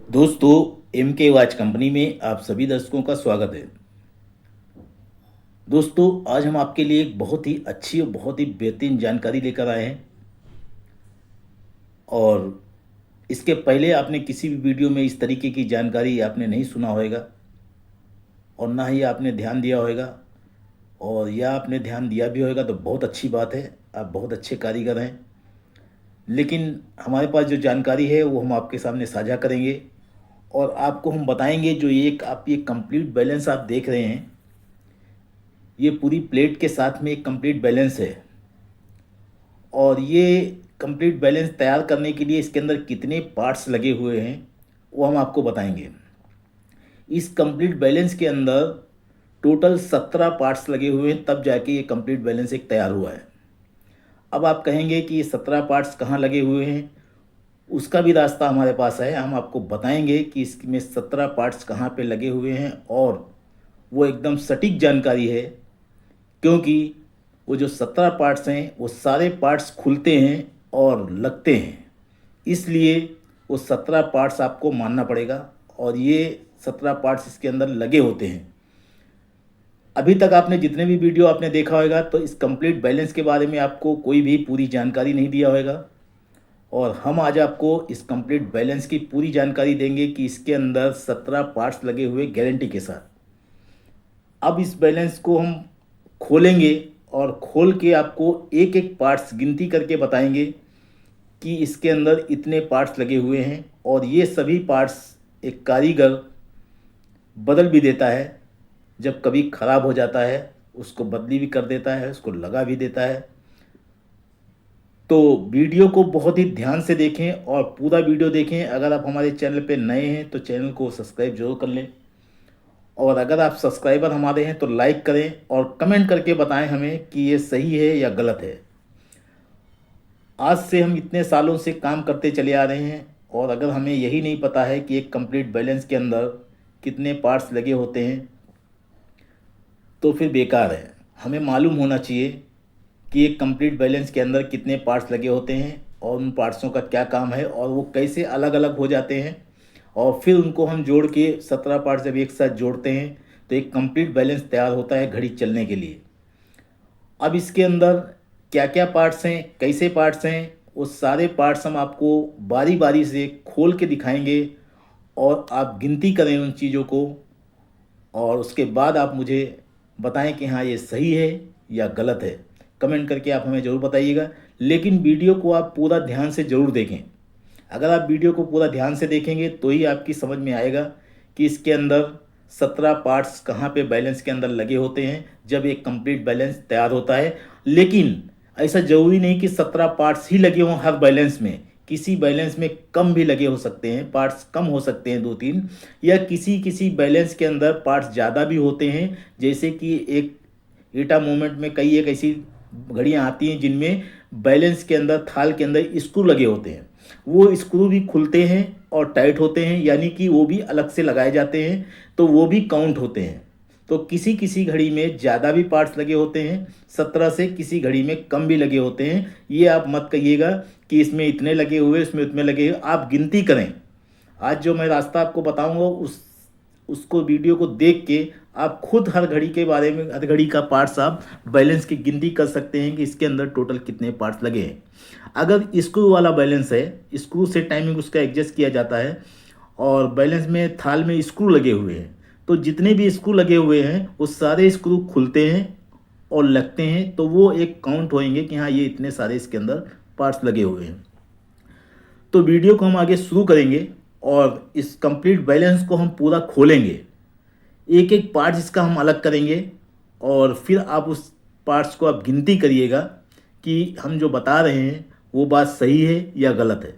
दोस्तों, एम के watch company में आप सभी दर्शकों का स्वागत है। दोस्तों, आज हम आपके लिए एक बहुत ही अच्छी और बहुत ही बेहतरीन जानकारी लेकर आए हैं। और इसके पहले आपने किसी भी वीडियो में इस तरीके की जानकारी आपने नहीं सुना होगा और ना ही आपने ध्यान दिया होगा। और या आपने ध्यान दिया भी होगा तो बहुत अच्छी बात है, आप बहुत अच्छे कारीगर हैं। लेकिन हमारे पास जो जानकारी है वो हम आपके सामने साझा करेंगे और आपको हम बताएंगे। जो ये कंप्लीट बैलेंस आप देख रहे हैं, ये पूरी प्लेट के साथ में एक कंप्लीट बैलेंस है। और ये कंप्लीट बैलेंस तैयार करने के लिए इसके अंदर कितने पार्ट्स लगे हुए हैं वो हम आपको बताएंगे। इस कंप्लीट बैलेंस के अंदर टोटल 17 पार्ट्स लगे हुए हैं, तब जाके ये कंप्लीट बैलेंस एक तैयार हुआ है। अब आप कहेंगे कि ये 17 पार्ट्स कहाँ लगे हुए हैं, उसका भी रास्ता हमारे पास है। हम आपको बताएंगे कि इसमें 17 पार्ट्स कहाँ पे लगे हुए हैं और वो एकदम सटीक जानकारी है। क्योंकि वो जो 17 पार्ट्स हैं वो सारे पार्ट्स खुलते हैं और लगते हैं, इसलिए वो 17 पार्ट्स आपको मानना पड़ेगा। और ये 17 पार्ट्स इसके अंदर लगे होते हैं। अभी तक आपने जितने भी वीडियो आपने देखा होगा तो इस कंप्लीट बैलेंस के बारे में आपको कोई भी पूरी जानकारी नहीं दिया होगा। और हम आज आपको इस कंप्लीट बैलेंस की पूरी जानकारी देंगे कि इसके अंदर 17 पार्ट्स लगे हुए गारंटी के साथ। अब इस बैलेंस को हम खोलेंगे और खोल के आपको एक एक पार्ट्स गिनती करके बताएंगे कि इसके अंदर इतने पार्ट्स लगे हुए हैं। और ये सभी पार्ट्स एक कारीगर बदल भी देता है। जब कभी ख़राब हो जाता है उसको बदली भी कर देता है, उसको लगा भी देता है। तो वीडियो को बहुत ही ध्यान से देखें और पूरा वीडियो देखें। अगर आप हमारे चैनल पे नए हैं तो चैनल को सब्सक्राइब जरूर कर लें। और अगर आप सब्सक्राइबर हमारे हैं तो लाइक करें और कमेंट करके बताएं हमें कि ये सही है या गलत है। आज से हम इतने सालों से काम करते चले आ रहे हैं और अगर हमें यही नहीं पता है कि एक कंप्लीट बैलेंस के अंदर कितने पार्ट्स लगे होते हैं तो फिर बेकार है। हमें मालूम होना चाहिए कि एक कंप्लीट बैलेंस के अंदर कितने पार्ट्स लगे होते हैं और उन पार्ट्सों का क्या काम है और वो कैसे अलग अलग हो जाते हैं। और फिर उनको हम जोड़ के 17 पार्ट्स जब एक साथ जोड़ते हैं तो एक कंप्लीट बैलेंस तैयार होता है घड़ी चलने के लिए। अब इसके अंदर क्या क्या पार्ट्स हैं, कैसे पार्ट्स हैं, वो सारे पार्ट्स हम आपको बारी बारी से खोल के दिखाएंगे और आप गिनती करें उन चीज़ों को। और उसके बाद आप मुझे बताएं कि हाँ ये सही है या गलत है। कमेंट करके आप हमें ज़रूर बताइएगा। लेकिन वीडियो को आप पूरा ध्यान से ज़रूर देखें। अगर आप वीडियो को पूरा ध्यान से देखेंगे तो ही आपकी समझ में आएगा कि इसके अंदर 17 पार्ट्स कहाँ पे बैलेंस के अंदर लगे होते हैं जब एक कंप्लीट बैलेंस तैयार होता है। लेकिन ऐसा ज़रूरी नहीं कि 17 पार्ट्स ही लगे हों हर बैलेंस में। किसी बैलेंस में कम भी लगे हो सकते हैं, पार्ट्स कम हो सकते हैं 2-3, या किसी किसी बैलेंस के अंदर पार्ट्स ज़्यादा भी होते हैं। जैसे कि एक ईटा मूवमेंट में कई एक ऐसी घड़ियाँ आती हैं जिनमें बैलेंस के अंदर थाल के अंदर स्क्रू लगे होते हैं। वो स्क्रू भी खुलते हैं और टाइट होते हैं, यानी कि वो भी अलग से लगाए जाते हैं, तो वो भी काउंट होते हैं। तो किसी किसी घड़ी में ज़्यादा भी पार्ट्स लगे होते हैं 17 से, किसी घड़ी में कम भी लगे होते हैं। ये आप मत कहिएगा कि इसमें इतने लगे हुए इसमें उतने लगे हुए, आप गिनती करें। आज जो मैं रास्ता आपको बताऊंगा उसको वीडियो को देख के आप खुद हर घड़ी के बारे में, हर घड़ी का पार्ट्स आप बैलेंस की गिनती कर सकते हैं कि इसके अंदर टोटल कितने पार्ट्स लगे हैं। अगर स्क्रू वाला बैलेंस है, स्क्रू से टाइमिंग उसका एडजस्ट किया जाता है और बैलेंस में थाल में स्क्रू लगे हुए हैं, तो जितने भी स्क्रू लगे हुए हैं वो सारे स्क्रू खुलते हैं और लगते हैं, तो वो एक काउंट होएंगे कि हाँ ये इतने सारे इसके अंदर पार्ट्स लगे हुए हैं। तो वीडियो को हम आगे शुरू करेंगे और इस कंप्लीट बैलेंस को हम पूरा खोलेंगे। एक एक पार्ट इसका हम अलग करेंगे और फिर आप उस पार्ट्स को आप गिनती करिएगा कि हम जो बता रहे हैं वो बात सही है या गलत है।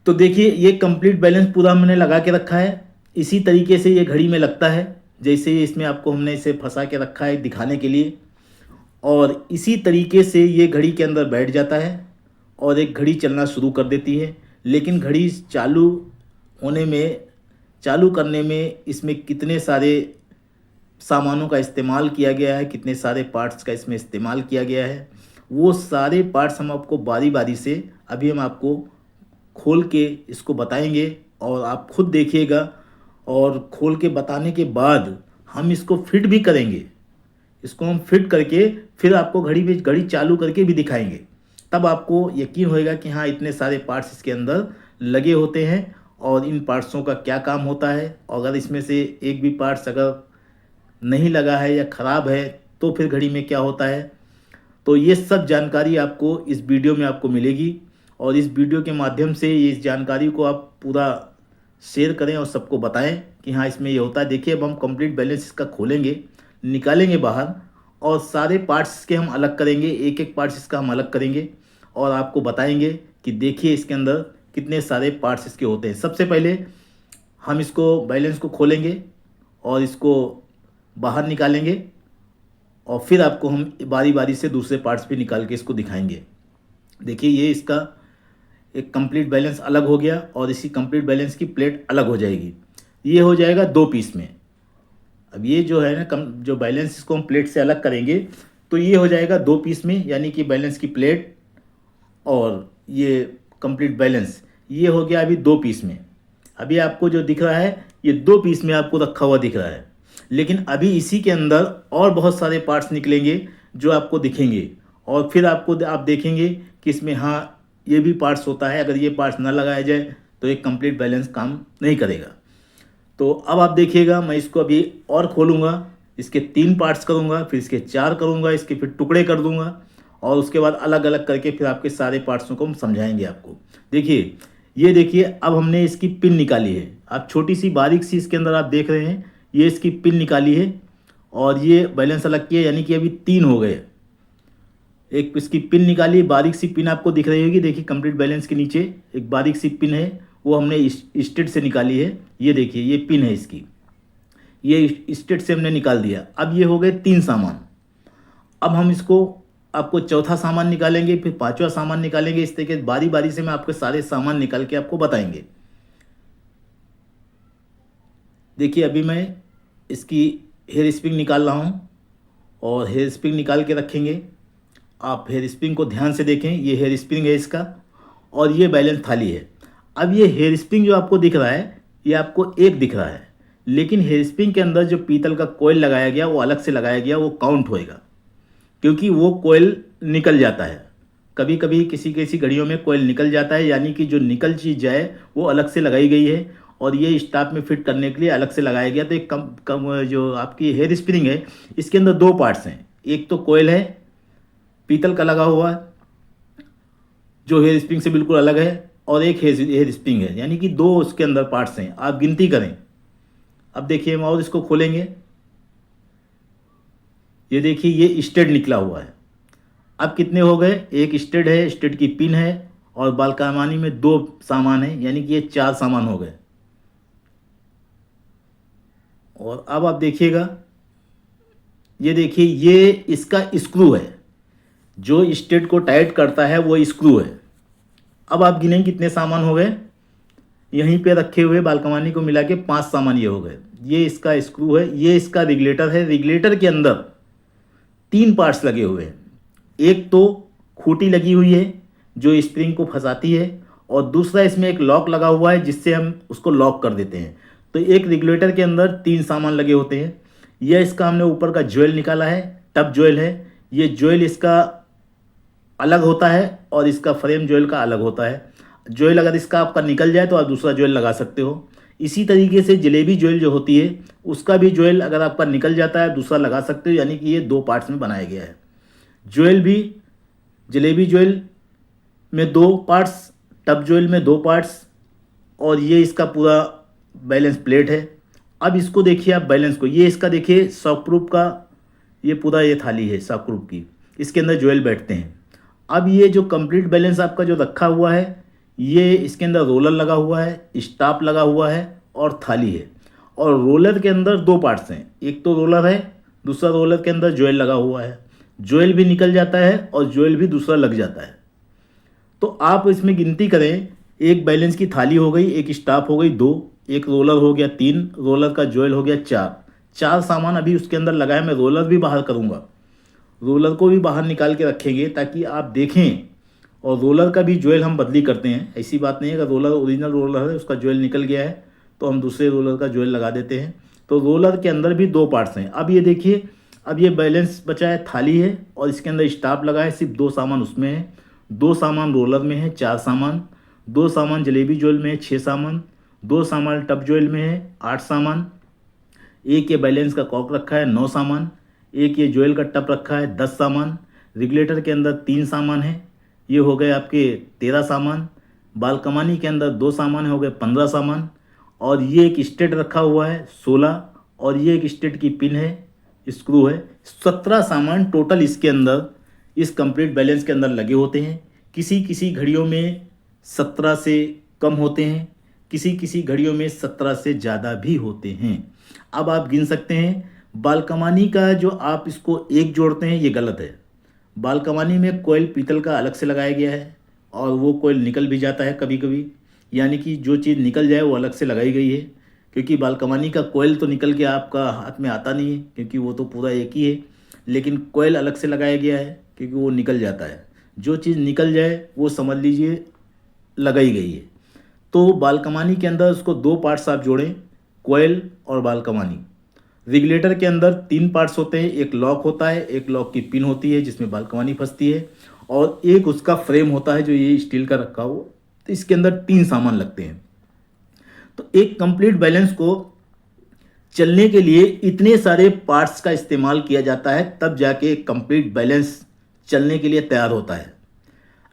तो देखिए, ये कंप्लीट बैलेंस पूरा हमने लगा के रखा है। इसी तरीके से ये घड़ी में लगता है, जैसे इसमें आपको हमने इसे फंसा के रखा है दिखाने के लिए। और इसी तरीके से ये घड़ी के अंदर बैठ जाता है और एक घड़ी चलना शुरू कर देती है। लेकिन घड़ी चालू करने में इसमें कितने सारे सामानों का इस्तेमाल किया गया है, कितने सारे पार्ट्स का इसमें इस्तेमाल किया गया है, वो सारे पार्ट्स हम आपको बारी बारी से अभी हम आपको खोल के इसको बताएंगे और आप खुद देखिएगा, और खोल के बताने के बाद हम इसको फिट भी करेंगे। इसको हम फिट करके फिर आपको घड़ी चालू करके भी दिखाएंगे, तब आपको यकीन होएगा कि हाँ इतने सारे पार्ट्स इसके अंदर लगे होते हैं और इन पार्ट्सों का क्या काम होता है। और अगर इसमें से एक भी पार्ट्स अगर नहीं लगा है या ख़राब है तो फिर घड़ी में क्या होता है। तो ये सब जानकारी आपको इस वीडियो में आपको मिलेगी, और इस वीडियो के माध्यम से इस जानकारी को आप पूरा शेयर करें और सबको बताएं कि हाँ इसमें ये होता है। देखिए अब हम कंप्लीट बैलेंस इसका खोलेंगे, निकालेंगे बाहर, और सारे पार्ट्स के हम अलग करेंगे, एक एक पार्ट्स इसका हम अलग करेंगे और आपको बताएंगे कि देखिए इसके अंदर कितने सारे पार्ट्स इसके होते हैं। सबसे पहले हम इसको बैलेंस को खोलेंगे और इसको बाहर निकालेंगे, और फिर आपको हम बारी बारी से दूसरे पार्ट्स भी निकाल के इसको दिखाएंगे। देखिए ये इसका एक कंप्लीट बैलेंस अलग हो गया और इसी कंप्लीट बैलेंस की प्लेट अलग हो जाएगी। ये हो जाएगा 2 पीस में। अब ये जो है ना जो बैलेंस इसको हम प्लेट से अलग करेंगे तो ये हो जाएगा 2 पीस में, यानी कि बैलेंस की प्लेट और ये कंप्लीट बैलेंस ये हो गया अभी 2 पीस में। अभी आपको जो दिख रहा है ये 2 पीस में आपको रखा हुआ दिख रहा है, लेकिन अभी इसी के अंदर और बहुत सारे पार्ट्स निकलेंगे जो आपको दिखेंगे, और फिर आप देखेंगे कि इसमें हाँ ये भी पार्ट्स होता है। अगर ये पार्ट्स ना लगाया जाए तो एक कंप्लीट बैलेंस काम नहीं करेगा। तो अब आप देखिएगा, मैं इसको अभी और खोलूँगा, इसके 3 पार्ट्स करूँगा, फिर इसके 4 करूँगा, इसके फिर टुकड़े कर दूँगा, और उसके बाद अलग अलग करके फिर आपके सारे पार्ट्सों को हम समझाएंगे आपको। देखिए ये देखिए अब हमने इसकी पिन निकाली है। आप छोटी सी बारीक सी इसके अंदर आप देख रहे हैं, ये इसकी पिन निकाली है और ये बैलेंस अलग किया, यानी कि अभी 3 हो गए। एक इसकी पिन निकाली, बारीक सी पिन आपको दिख रही होगी। देखिए कंप्लीट बैलेंस के नीचे एक बारीक सी पिन है, वो हमने स्टेट से निकाली है। ये देखिए ये पिन है इसकी, ये स्टेट से हमने निकाल दिया। अब ये हो गए 3 सामान। अब हम इसको आपको चौथा सामान निकालेंगे, फिर 5वां सामान निकालेंगे। इस तरीके बारी बारी से मैं आपके सारे सामान निकाल के आपको बताएंगे। देखिए अभी मैं इसकी हेयर स्प्रिंग निकाल रहा हूँ, और हेयर स्प्रिंग निकाल के रखेंगे। आप हेयर स्प्रिंग को ध्यान से देखें, ये हेयर स्प्रिंग है इसका, और ये बैलेंस थाली है। अब ये हेयर स्प्रिंग जो आपको दिख रहा है ये आपको एक दिख रहा है, लेकिन हेयर स्प्रिंग के अंदर जो पीतल का कोयल लगाया गया वो अलग से लगाया गया, वो काउंट होएगा, क्योंकि वो कोयल निकल जाता है। कभी कभी किसी किसी घड़ियों में कोयल निकल जाता है, यानी कि जो निकल चीज़ जाए वो अलग से लगाई गई है, और ये स्टाफ में फिट करने के लिए अलग से लगाया गया। तो एक कम जो आपकी हेयर स्प्रिंग है इसके अंदर 2 पार्ट्स हैं। एक तो कोयल है पीतल का लगा हुआ जो हेयर स्प्रिंग से बिल्कुल अलग है, और एक हेयर स्प्रिंग है, यानी कि 2 उसके अंदर पार्ट्स हैं। आप गिनती करें। अब देखिए हम और इसको खोलेंगे। ये देखिए ये स्टेड निकला हुआ है। अब कितने हो गए, एक स्टेड है, स्टेड की पिन है, और बालकामानी में 2 सामान है, यानी कि ये 4 सामान हो गए। और अब आप देखिएगा, ये देखिए ये इसका स्क्रू है, जो स्टेड को टाइट करता है वो स्क्रू है। अब आप गिनें कितने सामान हो गए, यहीं पे रखे हुए बालकमानी को मिला के 5 सामान ये हो गए। ये इसका स्क्रू है, ये इसका रेगुलेटर है। रेगुलेटर के अंदर 3 पार्ट्स लगे हुए हैं। एक तो खूंटी लगी हुई है जो स्प्रिंग को फंसाती है, और दूसरा इसमें एक लॉक लगा हुआ है जिससे हम उसको लॉक कर देते हैं। तो एक रेगुलेटर के अंदर 3 सामान लगे होते हैं। यह इसका हमने ऊपर का ज्वेल निकाला है, टप ज्वेल है। ये ज्वेल इसका अलग होता है और इसका फ्रेम ज्वेल का अलग होता है। ज्वेल अगर इसका आपका निकल जाए तो आप दूसरा ज्वेल लगा सकते हो। इसी तरीके से जलेबी ज्वेल जो होती है उसका भी ज्वेल अगर आपका निकल जाता है दूसरा लगा सकते हो, यानी कि ये 2 पार्ट्स में बनाया गया है। ज्वेल भी जलेबी ज्वेल में 2 पार्ट्स, टप ज्वेल में 2 पार्ट्स, और ये इसका पूरा बैलेंस प्लेट है। अब इसको देखिए आप बैलेंस को, ये इसका देखिए शॉकप्रूफ का ये पूरा ये थाली है शॉकप्रूफ की, इसके अंदर ज्वेल बैठते हैं। अब ये जो कंप्लीट बैलेंस आपका जो रखा हुआ है ये इसके अंदर रोलर लगा हुआ है, स्टाप लगा हुआ है और थाली है। और रोलर के अंदर 2 पार्ट्स हैं, एक तो रोलर है, दूसरा रोलर के अंदर ज्वेल लगा हुआ है। ज्वेल भी निकल जाता है और ज्वेल भी दूसरा लग जाता है। तो आप इसमें गिनती करें, एक बैलेंस की थाली हो गई, एक स्टाप हो गई 2, एक रोलर हो गया 3, रोलर का ज्वेल हो गया 4 सामान अभी उसके अंदर लगा है। मैं रोलर भी बाहर करूँगा, रोलर को भी बाहर निकाल के रखेंगे ताकि आप देखें और रोलर का भी ज्वेल हम बदली करते हैं, ऐसी बात नहीं है। अगर रोलर ओरिजिनल रोलर है उसका ज्वेल निकल गया है तो हम दूसरे रोलर का ज्वेल लगा देते हैं। तो रोलर के अंदर भी दो पार्ट्स हैं। अब ये देखिए, अब ये बैलेंस बचा है, थाली है और इसके अंदर स्टाफ लगा है, सिर्फ 2 सामान उसमें है। 2 सामान रोलर में है, 4 सामान। 2 सामान जलेबी ज्वेल में है, 6 सामान। 2 सामान टप ज्वेल में है, 8 सामान। एक ये बैलेंस का कॉक रखा है, 9 सामान। एक ये ज्वेल का टप रखा है, 10 सामान। रेगुलेटर के अंदर 3 सामान है, ये हो गए आपके 13 सामान। बाल कमानी के अंदर 2 सामान हो गए 15 सामान। और ये एक स्टेट रखा हुआ है 16, और ये एक स्टेट की पिन है, स्क्रू है। 17 सामान टोटल इसके अंदर, इस कंप्लीट बैलेंस के अंदर लगे होते हैं। किसी किसी घड़ियों में 17 से कम होते हैं, किसी किसी घड़ियों में 17 से ज़्यादा भी होते हैं। अब आप गिन सकते हैं। बाल कमानी का जो आप इसको एक जोड़ते हैं ये गलत है। बाल कमानी में कोयल पीतल का अलग से लगाया गया है और वो कोयल निकल भी जाता है कभी कभी, यानी कि जो चीज़ निकल जाए वो अलग से लगाई गई है। क्योंकि बाल कमानी का कोयल तो निकल के आपका हाथ में आता नहीं है, क्योंकि वो तो पूरा एक ही है। लेकिन कोयल अलग से लगाया गया है क्योंकि वो निकल जाता है। जो चीज़ निकल जाए वो समझ लीजिए लगाई गई है। तो बाल कमानी के अंदर उसको 2 पार्ट्स आप जोड़ें, कोयल और बाल कमानी। रेगुलेटर के अंदर 3 पार्ट्स होते हैं, एक लॉक होता है, एक लॉक की पिन होती है जिसमें बाल कमानी फंसती है, और एक उसका फ्रेम होता है जो ये स्टील का रखा हो। तो इसके अंदर 3 सामान लगते हैं। तो एक कंप्लीट बैलेंस को चलने के लिए इतने सारे पार्ट्स का इस्तेमाल किया जाता है, तब जाके कंप्लीट बैलेंस चलने के लिए तैयार होता है।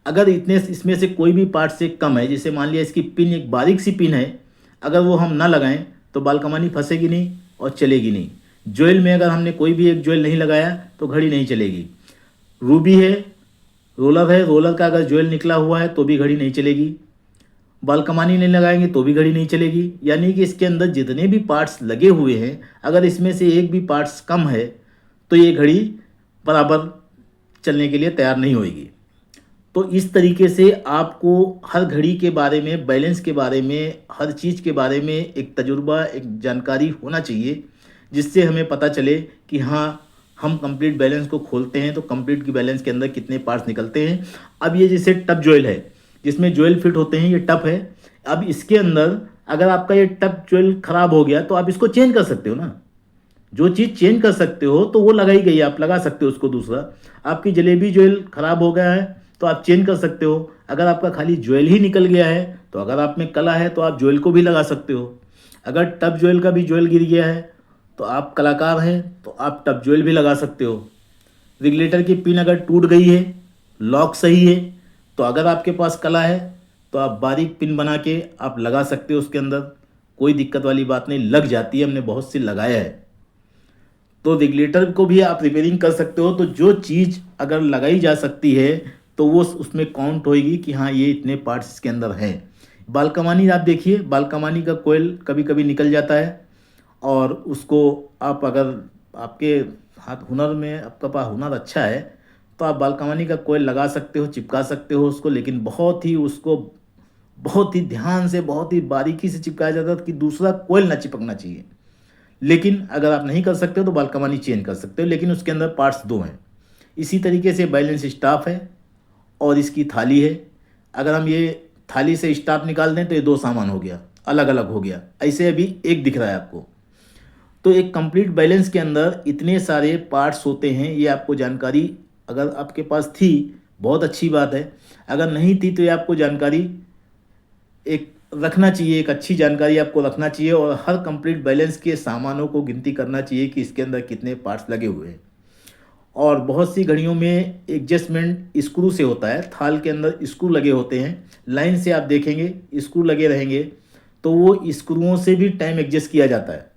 अगर इतने इसमें से कोई भी पार्ट से कम है, जैसे मान लिया इसकी पिन एक बारीक सी पिन है, अगर वो हम ना लगाएं तो बाल कमानी फंसेगी नहीं और चलेगी नहीं। ज्वेल में अगर हमने कोई भी एक ज्वेल नहीं लगाया तो घड़ी नहीं चलेगी। रूबी है, रोलर है, रोलर का अगर ज्वेल निकला हुआ है तो भी घड़ी नहीं चलेगी। बाल कमानी नहीं लगाएंगे तो भी घड़ी नहीं चलेगी। यानी कि इसके अंदर जितने भी पार्ट्स लगे हुए हैं, अगर इसमें से एक भी पार्ट्स कम है तो ये घड़ी बराबर चलने के लिए तैयार नहीं होगी। तो इस तरीके से आपको हर घड़ी के बारे में, बैलेंस के बारे में, हर चीज़ के बारे में एक तजुर्बा, एक जानकारी होना चाहिए, जिससे हमें पता चले कि हाँ, हम कंप्लीट बैलेंस को खोलते हैं तो कंप्लीट की बैलेंस के अंदर कितने पार्ट्स निकलते हैं। अब ये जैसे टप ज्वेल है, जिसमें ज्वेल फिट होते हैं, ये टप है। अब इसके अंदर अगर आपका ये टप ज्वेल खराब हो गया तो आप इसको चेंज कर सकते हो ना। जो चीज़ चेंज कर सकते हो तो वो लगाई गई है, आप लगा सकते हो उसको दूसरा। आपकी जलेबी ज्वेल खराब हो गया है तो आप चेंज कर सकते हो। अगर आपका खाली ज्वेल ही निकल गया है तो अगर आप में कला है तो आप ज्वेल को भी लगा सकते हो। अगर टप ज्वेल का भी ज्वेल गिर गया है तो आप कलाकार हैं तो आप टप ज्वेल भी लगा सकते हो। रेगुलेटर की पिन अगर टूट गई है, लॉक सही है, तो अगर आपके पास कला है तो आप बारीक पिन बना के आप लगा सकते हो उसके अंदर, कोई दिक्कत वाली बात नहीं, लग जाती है, हमने बहुत सी लगाया है। तो रेगुलेटर को भी आप रिपेयरिंग कर सकते हो। तो जो चीज़ अगर लगाई जा सकती है तो वो उसमें काउंट होएगी कि हाँ, ये इतने पार्ट्स इसके अंदर हैं। बाल कमानी आप देखिए, बाल कमानी का कोयल कभी कभी निकल जाता है, और उसको आप अगर आपके हाथ हुनर में, आपका पास हुनर अच्छा है तो आप बाल कमानी का कोयल लगा सकते हो, चिपका सकते हो उसको। लेकिन बहुत ही ध्यान से, बहुत ही बारीकी से चिपकाया जाता है कि दूसरा कोयल ना चिपकना चाहिए। लेकिन अगर आप नहीं कर सकते हो तो बाल कमानी चेंज कर सकते हो, लेकिन उसके अंदर पार्ट्स 2 हैं। इसी तरीके से बैलेंस स्टाफ है और इसकी थाली है। अगर हम ये थाली से स्टाफ निकाल दें तो ये 2 सामान हो गया, अलग अलग हो गया। ऐसे अभी एक दिख रहा है आपको। तो एक कंप्लीट बैलेंस के अंदर इतने सारे पार्ट्स होते हैं, ये आपको जानकारी अगर आपके पास थी बहुत अच्छी बात है, अगर नहीं थी तो ये आपको जानकारी एक रखना चाहिए, एक अच्छी जानकारी आपको रखना चाहिए। और हर कंप्लीट बैलेंस के सामानों को गिनती करना चाहिए कि इसके अंदर कितने पार्ट्स लगे हुए हैं। और बहुत सी घड़ियों में एडजस्टमेंट स्क्रू से होता है, थाल के अंदर स्क्रू लगे होते हैं, लाइन से आप देखेंगे स्क्रू लगे रहेंगे, तो वो स्क्रूओं से भी टाइम एडजस्ट किया जाता है।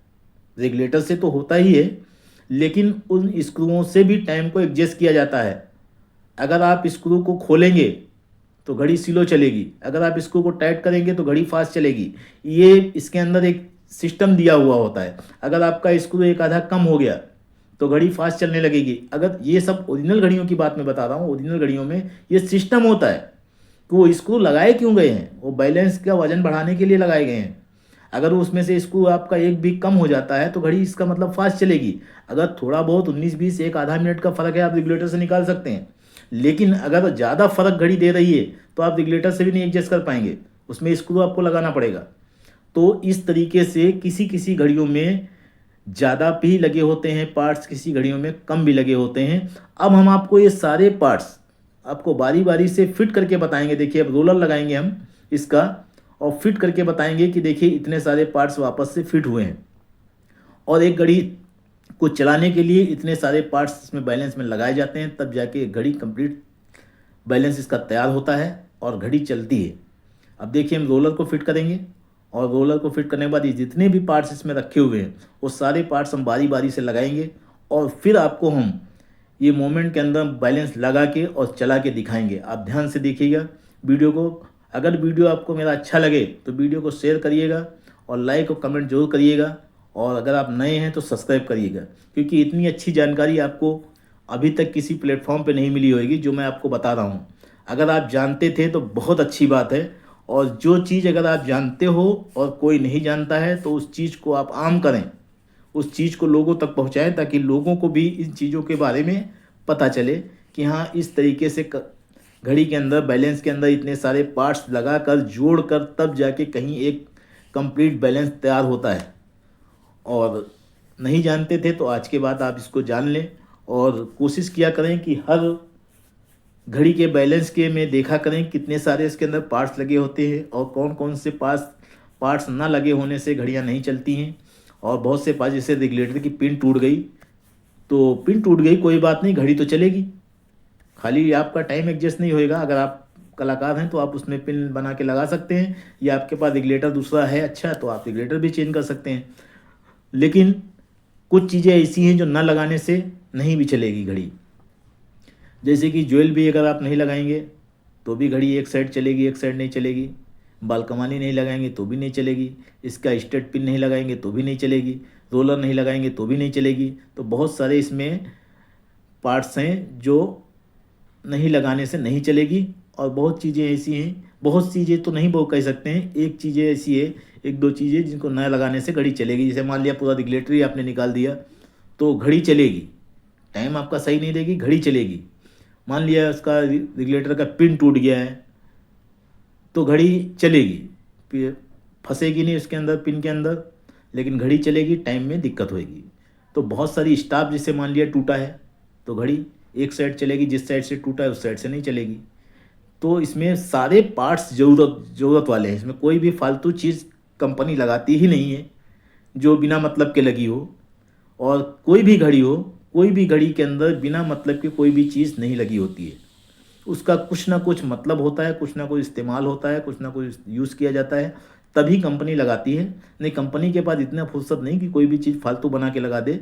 रेगुलेटर से तो होता ही है, लेकिन उन स्क्रूओं से भी टाइम को एडजस्ट किया जाता है। अगर आप स्क्रू को खोलेंगे तो घड़ी स्लो चलेगी, अगर आप स्क्रू को टाइट करेंगे तो घड़ी फास्ट चलेगी। ये इसके अंदर एक सिस्टम दिया हुआ होता है। अगर आपका स्क्रू एक आधा कम हो गया तो घड़ी फास्ट चलने लगेगी। अगर ये सब ओरिजिनल घड़ियों की बात मैं बता रहा हूँ, ओरिजिनल घड़ियों में ये सिस्टम होता है कि वो स्क्रू लगाए क्यों गए हैं, वो बैलेंस का वजन बढ़ाने के लिए लगाए गए हैं। अगर उसमें से स्क्रू आपका एक भी कम हो जाता है तो घड़ी इसका मतलब फास्ट चलेगी। अगर थोड़ा बहुत 19-20 एक आधा मिनट का फ़र्क है, आप रेगुलेटर से निकाल सकते हैं। लेकिन अगर ज़्यादा फर्क घड़ी दे रही है तो आप रेगुलेटर से भी नहीं एडजस्ट कर पाएंगे, उसमें स्क्रू आपको लगाना पड़ेगा। तो इस तरीके से किसी किसी घड़ियों में ज़्यादा भी लगे होते हैं पार्ट्स, किसी घड़ियों में कम भी लगे होते हैं। अब हम आपको ये सारे पार्ट्स आपको बारी बारी से फिट करके बताएंगे। देखिए अब रोलर लगाएंगे हम इसका और फिट करके बताएंगे कि देखिए इतने सारे पार्ट्स वापस से फिट हुए हैं, और एक घड़ी को चलाने के लिए इतने सारे पार्ट्स इसमें बैलेंस में लगाए जाते हैं, तब जाके घड़ी कंप्लीट बैलेंस इसका तैयार होता है और घड़ी चलती है। अब देखिए हम रोलर को फिट करेंगे, और रोलर को फिट करने के बाद ये जितने भी पार्ट्स इसमें रखे हुए हैं वो सारे पार्ट्स हम बारी बारी से लगाएंगे, और फिर आपको हम ये मोमेंट के अंदर बैलेंस लगा के और चला के दिखाएंगे। आप ध्यान से देखिएगा वीडियो को। अगर वीडियो आपको मेरा अच्छा लगे तो वीडियो को शेयर करिएगा और लाइक और कमेंट जरूर करिएगा, और अगर आप नए हैं तो सब्सक्राइब करिएगा, क्योंकि इतनी अच्छी जानकारी आपको अभी तक किसी प्लेटफॉर्म पे नहीं मिली होगी जो मैं आपको बता रहा हूँ। अगर आप जानते थे तो बहुत अच्छी बात है, और जो चीज़ अगर आप जानते हो और कोई नहीं जानता है तो उस चीज़ को आप आम करें, उस चीज़ को लोगों तक पहुँचाएं, ताकि लोगों को भी इन चीज़ों के बारे में पता चले कि हाँ इस तरीके से घड़ी के अंदर बैलेंस के अंदर इतने सारे पार्ट्स लगाकर जोड़कर तब जाके कहीं एक कंप्लीट बैलेंस तैयार होता है। और नहीं जानते थे तो आज के बाद आप इसको जान लें, और कोशिश किया करें कि हर घड़ी के बैलेंस के में देखा करें कितने सारे इसके अंदर पार्ट्स लगे होते हैं, और कौन कौन से पार्ट्स ना लगे होने से घड़ियाँ नहीं चलती हैं। और बहुत से पार्ट्स, जैसे रेगुलेटर की पिन टूट गई तो पिन टूट गई, कोई बात नहीं, घड़ी तो चलेगी, खाली आपका टाइम एडजस्ट नहीं होएगा। अगर आप कलाकार हैं तो आप उसमें पिन बना के लगा सकते हैं, या आपके पास रेगुलेटर दूसरा है अच्छा तो आप रेगुलेटर भी चेंज कर सकते हैं। लेकिन कुछ चीज़ें ऐसी हैं जो ना लगाने से नहीं भी चलेगी घड़ी, जैसे कि ज्वेल भी अगर आप नहीं लगाएंगे तो भी घड़ी एक साइड चलेगी, एक साइड नहीं चलेगी। बालकमानी नहीं लगाएंगे तो भी नहीं चलेगी, इसका स्टेट पिन नहीं लगाएंगे तो भी नहीं चलेगी, रोलर नहीं लगाएंगे तो भी नहीं चलेगी। तो बहुत सारे इसमें पार्ट्स हैं जो नहीं लगाने से नहीं चलेगी, और बहुत चीज़ें ऐसी हैं, बहुत चीज़ें तो नहीं वो कह सकते हैं, एक चीज़ें ऐसी है, एक दो चीज़ें जिनको न लगाने से घड़ी चलेगी। जैसे मान लिया पूरा रेगुलेटर ही आपने निकाल दिया तो घड़ी चलेगी, टाइम आपका सही नहीं देगी, घड़ी चलेगी। मान लिया उसका रेगुलेटर का पिन टूट गया है तो घड़ी चलेगी, फंसेगी नहीं उसके अंदर, पिन के अंदर, लेकिन घड़ी चलेगी, टाइम में दिक्कत होगी। तो बहुत सारी स्टाफ, जैसे मान लिया टूटा है तो घड़ी एक साइड चलेगी, जिस साइड से टूटा है उस साइड से नहीं चलेगी। तो इसमें सारे पार्ट्स ज़रूरत वाले हैं, इसमें कोई भी फालतू चीज़ कंपनी लगाती ही नहीं है जो बिना मतलब के लगी हो। और कोई भी घड़ी हो, कोई भी घड़ी के अंदर बिना मतलब के कोई भी चीज़ नहीं लगी होती है, उसका कुछ ना कुछ मतलब होता है, कुछ ना कुछ इस्तेमाल होता है, कुछ ना कुछ यूज़ किया जाता है, तभी कंपनी लगाती है। नहीं, कंपनी के पास इतना फुर्सत नहीं कि कोई भी चीज़ फालतू बना के लगा दे,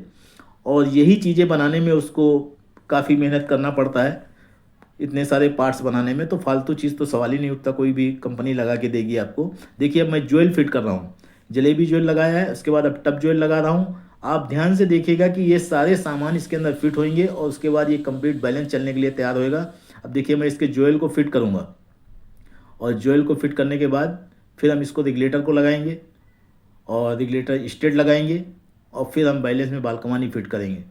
और यही चीज़ें बनाने में उसको काफ़ी मेहनत करना पड़ता है, इतने सारे पार्ट्स बनाने में। तो फालतू चीज़ तो सवाल ही नहीं उठता, कोई भी कंपनी लगा के देगी आपको। देखिए अब मैं ज्वेल फिट कर रहा हूँ, जलेबी ज्वेल लगाया है, उसके बाद अब टप ज्वेल लगा रहा हूँ। आप ध्यान से देखिएगा कि ये सारे सामान इसके अंदर फिट होंगे, और उसके बाद ये कंप्लीट बैलेंस चलने के लिए तैयार होएगा। अब देखिए मैं इसके ज्वेल को फिट करूँगा, और ज्वेल को फिट करने के बाद फिर हम इसको रेगुलेटर को लगाएंगे, और रेगुलेटर स्टेट लगाएंगे, और फिर हम बैलेंस में बालकमानी फिट करेंगे।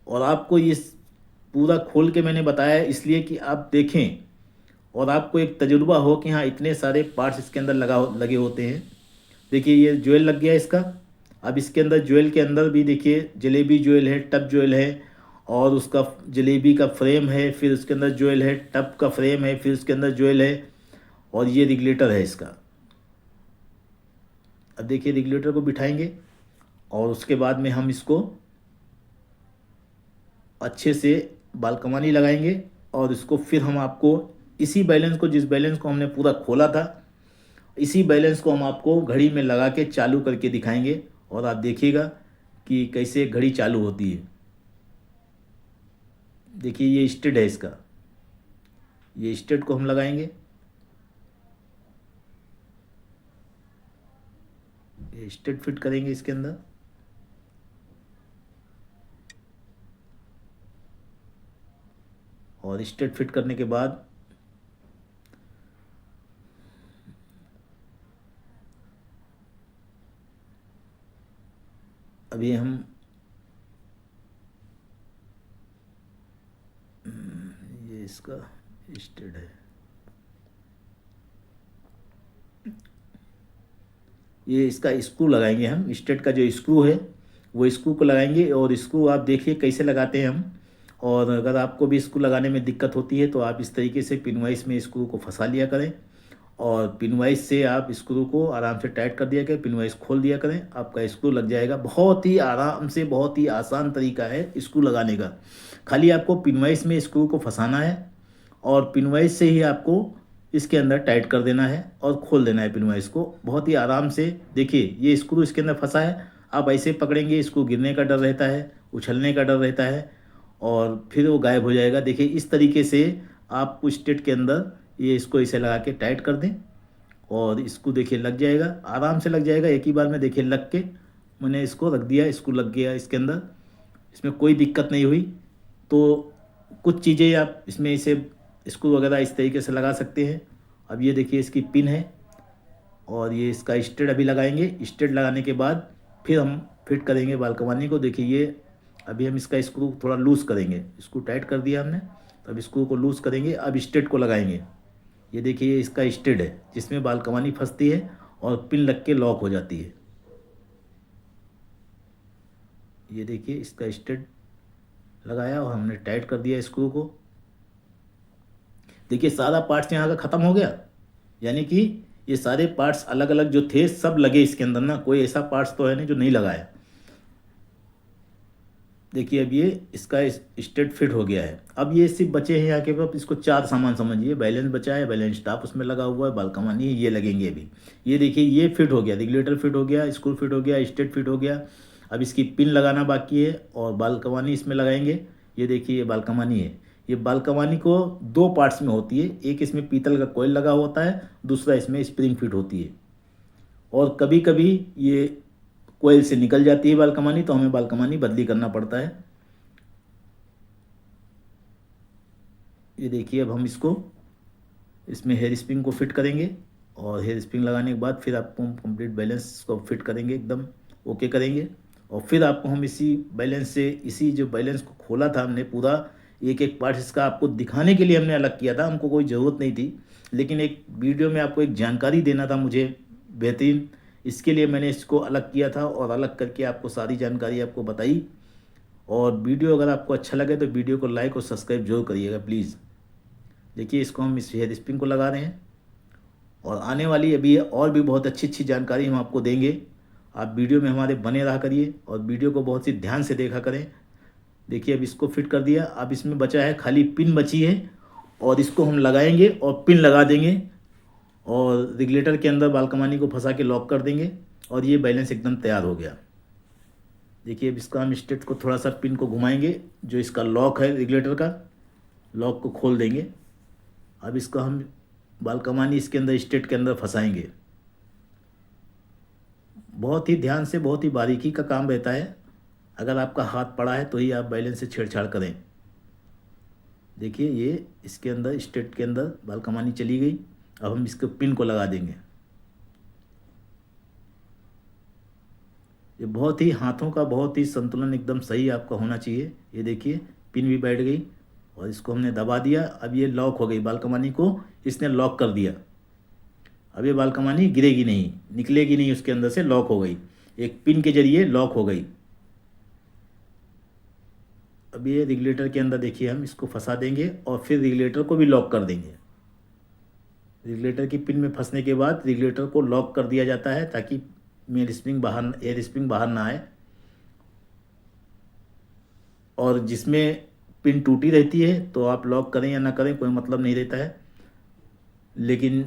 और आपको ये पूरा खोल के मैंने बताया है इसलिए कि आप देखें और आपको एक तजुर्बा हो कि हाँ इतने सारे पार्ट्स इसके अंदर लगे होते हैं। देखिए ये ज्वेल लग गया इसका। अब इसके अंदर ज्वेल के अंदर भी देखिए जलेबी ज्वेल है, टप ज्वेल है, और उसका जलेबी का फ्रेम है, फिर उसके अंदर ज्वेल है, टप का फ्रेम है, फिर उसके अंदर ज्वेल है, और ये रेगुलेटर है इसका। अब देखिए रेगुलेटर को बिठाएंगे, और उसके बाद में हम इसको अच्छे से बालकमानी लगाएंगे, और इसको फिर हम आपको इसी बैलेंस को, जिस बैलेंस को हमने पूरा खोला था, इसी बैलेंस को हम आपको घड़ी में लगा के चालू करके दिखाएंगे, और आप देखिएगा कि कैसे घड़ी चालू होती है। देखिए ये स्टेट है इसका, ये स्टेट को हम लगाएंगे, ये स्टेट फिट करेंगे इसके अंदर, और स्टेट फिट करने के बाद अभी हम ये इसका स्टेट है, ये इसका स्क्रू लगाएंगे हम। स्टेट का जो स्क्रू है वो स्क्रू को लगाएंगे, और स्क्रू आप देखिए कैसे लगाते हैं हम। और अगर आपको भी स्क्रू लगाने में दिक्कत होती है तो आप इस तरीके से पिनवाइस में स्क्रू को फंसा लिया करें, और पिनवाइस से आप स्क्रू को आराम से टाइट कर दिया करें, पिनवाइस खोल दिया करें, आपका स्क्रू लग जाएगा। बहुत ही आराम से, बहुत ही आसान तरीका है स्क्रू लगाने का। खाली आपको पिनवाइस में स्क्रू को फंसाना है, और पिनवाइस से ही आपको इसके अंदर टाइट कर देना है और खोल देना है पिनवाइस को। बहुत ही आराम से। देखिए ये स्क्रू इसके अंदर फंसा है, आप ऐसे पकड़ेंगे, इसको गिरने का डर रहता है, उछलने का डर रहता है, और फिर वो गायब हो जाएगा। देखिए इस तरीके से आप स्टेट के अंदर ये इसको इसे लगा के टाइट कर दें, और इसको देखिए लग जाएगा, आराम से लग जाएगा एक ही बार में। देखिए लग के मैंने इसको रख दिया, इसको लग गया इसके अंदर, इसमें कोई दिक्कत नहीं हुई। तो कुछ चीज़ें आप इसमें इसे स्क्रू वगैरह इस तरीके से लगा सकते हैं। अब ये देखिए इसकी पिन है, और ये इसका स्टेट अभी लगाएंगे। स्टेट लगाने के बाद फिर हम फिट करेंगे बालकनी को। देखिए ये अभी हम इसका स्क्रू थोड़ा लूज़ करेंगे, स्क्रू टाइट कर दिया हमने, तो अब स्क्रू को लूज़ करेंगे। अब स्टेट को लगाएंगे। ये देखिए ये इसका स्टेट है जिसमें बालकनी फंसती है और पिन लग के लॉक हो जाती है। ये देखिए इसका स्टेट लगाया और हमने टाइट कर दिया स्क्रू को। देखिए सारा पार्ट्स यहाँ का ख़त्म हो गया, यानी कि ये सारे पार्ट्स अलग अलग जो थे सब लगे इसके अंदर ना, कोई ऐसा पार्ट्स तो है नहीं जो नहीं लगाया। देखिए अब ये इसका स्टेट फिट हो गया है। अब ये सिर्फ बचे हैं यहाँ के पास, इसको चार सामान समझिए। बैलेंस बचा है, बैलेंस टॉप उसमें लगा हुआ है, बालकनी ये लगेंगे अभी। ये देखिए ये फिट हो गया, रेगुलेटर फिट हो गया, स्क्रू फिट हो गया, स्टेट फिट हो गया। अब इसकी पिन लगाना बाकी है, और बालकनी इसमें लगाएंगे। ये देखिए ये बालकनी है। ये बालकनी को दो पार्ट्स में होती है, एक इसमें पीतल का कोयल लगा होता है, दूसरा इसमें स्प्रिंग फिट होती है। और कभी कभी ये कोयल से निकल जाती है बालकनी, तो हमें बालकनी बदली करना पड़ता है। ये देखिए अब हम इसको इसमें हेयर स्प्रिंग को फिट करेंगे, और हेयर स्प्रिंग लगाने के बाद फिर आपको हम कंप्लीट बैलेंस को फिट करेंगे, एकदम ओके करेंगे। और फिर आपको हम इसी बैलेंस से, इसी जो बैलेंस को खोला था हमने पूरा, एक एक पार्ट इसका आपको दिखाने के लिए हमने अलग किया था, हमको कोई ज़रूरत नहीं थी, लेकिन एक वीडियो में आपको एक जानकारी देना था मुझे बेहतरीन, इसके लिए मैंने इसको अलग किया था, और अलग करके आपको सारी जानकारी आपको बताई। और वीडियो अगर आपको अच्छा लगे तो वीडियो को लाइक और सब्सक्राइब जरूर करिएगा प्लीज़। देखिए इसको हम इस हेयर स्प्रिंग को लगा रहे हैं, और आने वाली अभी और भी बहुत अच्छी अच्छी जानकारी हम आपको देंगे। आप वीडियो में हमारे बने रहा करिए, और वीडियो को बहुत ही ध्यान से देखा करें। देखिए अब इसको फिट कर दिया, अब इसमें बचा है खाली पिन बची है, और इसको हम लगाएंगे और पिन लगा देंगे, और रेगुलेटर के अंदर बालकनी को फंसा के लॉक कर देंगे, और ये बैलेंस एकदम तैयार हो गया। देखिए अब इसका हम स्टेट को थोड़ा सा पिन को घुमाएंगे, जो इसका लॉक है रेगुलेटर का, लॉक को खोल देंगे। अब इसको हम बालकनी इसके अंदर स्टेट के अंदर फंसाएंगे। बहुत ही ध्यान से, बहुत ही बारीकी का काम रहता है। अगर आपका हाथ पड़ा है तो ही आप बैलेंस से छेड़छाड़ करें। देखिए ये इसके अंदर स्टेट के अंदर बालकनी चली गई। अब हम इसको पिन को लगा देंगे। ये बहुत ही हाथों का बहुत ही संतुलन एकदम सही आपका होना चाहिए। ये देखिए पिन भी बैठ गई, और इसको हमने दबा दिया। अब ये लॉक हो गई, बालकनी को इसने लॉक कर दिया। अब ये बालकनी गिरेगी नहीं, निकलेगी नहीं उसके अंदर से, लॉक हो गई, एक पिन के जरिए लॉक हो गई। अब ये रेगुलेटर के अंदर देखिए हम इसको फंसा देंगे, और फिर रेगुलेटर को भी लॉक कर देंगे। रेगुलेटर की पिन में फंसने के बाद रेगुलेटर को लॉक कर दिया जाता है, ताकि एयर स्प्रिंग बाहर ना आए। और जिसमें पिन टूटी रहती है तो आप लॉक करें या ना करें कोई मतलब नहीं रहता है, लेकिन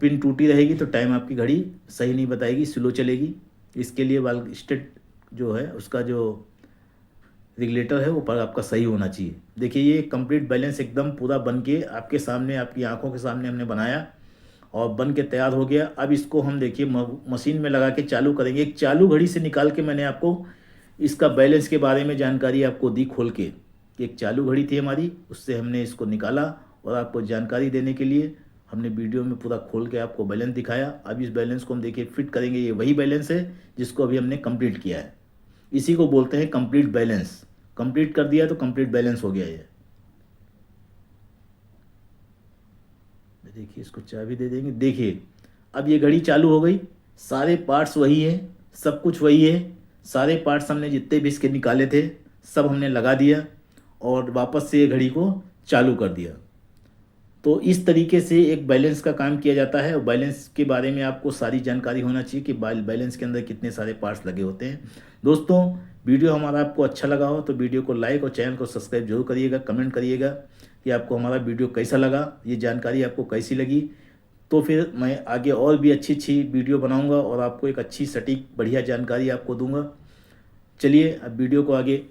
पिन टूटी रहेगी तो टाइम आपकी घड़ी सही नहीं बताएगी, स्लो चलेगी। इसके लिए बाल स्टेट जो है उसका जो रेगुलेटर है वो पर आपका सही होना चाहिए। देखिए ये कंप्लीट बैलेंस एकदम पूरा बन के आपके सामने, आपकी आंखों के सामने हमने बनाया, और बन के तैयार हो गया। अब इसको हम देखिए मशीन में लगा के चालू करेंगे। एक चालू घड़ी से निकाल के मैंने आपको इसका बैलेंस के बारे में जानकारी आपको दी खोल के। एक चालू घड़ी थी हमारी, उससे हमने इसको निकाला, और आपको जानकारी देने के लिए हमने वीडियो में पूरा खोल के आपको बैलेंस दिखाया। अब इस बैलेंस को हम देखिए फिट करेंगे। ये वही बैलेंस है जिसको अभी हमने कंप्लीट किया है, इसी को बोलते हैं कंप्लीट बैलेंस। कंप्लीट कर दिया तो कंप्लीट बैलेंस हो गया ये। देखिए इसको चाबी दे देंगे। देखिए अब ये घड़ी चालू हो गई, सारे पार्ट्स वही हैं, सब कुछ वही है। सारे पार्ट्स हमने जितने भी इसके निकाले थे सब हमने लगा दिया और वापस से ये घड़ी को चालू कर दिया। तो इस तरीके से एक बैलेंस का काम किया जाता है। और बैलेंस के बारे में आपको सारी जानकारी होना चाहिए कि बैलेंस के अंदर कितने सारे पार्ट्स लगे होते हैं। दोस्तों वीडियो हमारा आपको अच्छा लगा हो तो वीडियो को लाइक और चैनल को सब्सक्राइब जरूर करिएगा। कमेंट करिएगा कि आपको हमारा वीडियो कैसा लगा, ये जानकारी आपको कैसी लगी। तो फिर मैं आगे और भी अच्छी अच्छी वीडियो बनाऊंगा और आपको एक अच्छी सटीक बढ़िया जानकारी आपको दूंगा। चलिए अब वीडियो को आगे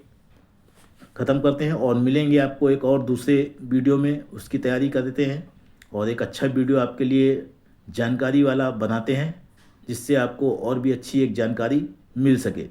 ख़त्म करते हैं और मिलेंगे आपको एक और दूसरे वीडियो में, उसकी तैयारी कर देते हैं और एक अच्छा वीडियो आपके लिए जानकारी वाला बनाते हैं जिससे आपको और भी अच्छी एक जानकारी मिल सके।